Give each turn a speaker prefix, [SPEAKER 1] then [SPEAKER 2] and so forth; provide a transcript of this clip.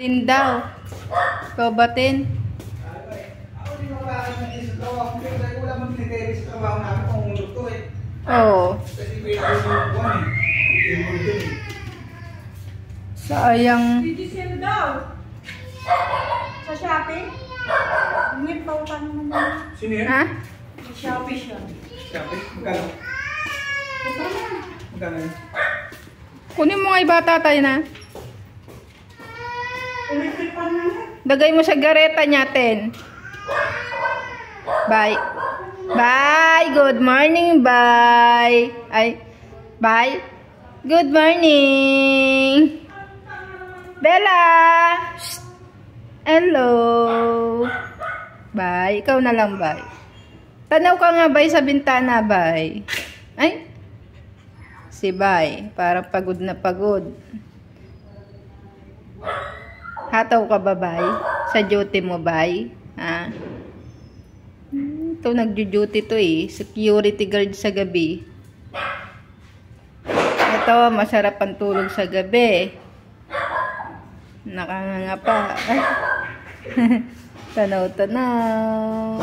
[SPEAKER 1] Tin daw. Tobatin.
[SPEAKER 2] Ako din ang kakainis sa trabaho. Kaya wala mang pinag-iris sa trabaho namin kung umulo eh.
[SPEAKER 1] Oo.
[SPEAKER 2] Kasi pwede ko yung buwan eh.
[SPEAKER 1] Sayang.
[SPEAKER 3] Didisel daw. Sa Shopee? May pautan naman na.
[SPEAKER 2] Sino yun?
[SPEAKER 1] Ha?
[SPEAKER 3] Shopee siya.
[SPEAKER 2] Shopee? Magkano?
[SPEAKER 3] Ito na.
[SPEAKER 2] Magkano yun?
[SPEAKER 1] Kunin mo nga ibata tayo na.
[SPEAKER 3] Electric pan na.
[SPEAKER 1] Lagay mo sa gareta natin. Bye. Bye. Good morning. Bye. Ay. Bye. Good morning. Bella. Shh. Hello. Bye. Ikaw na lang, bye. Tanaw ka nga, bye, sa bintana, bye. Ay. Si bye. Parang pagod na pagod. Hataw ka ba, bye? Sa duty mo, bye? Ha? Ito, nagjo-duty to eh. Security guard sa gabi. Ito, masarap ang tulog sa gabi. Nakanganga pa. Tanaw-tanaw.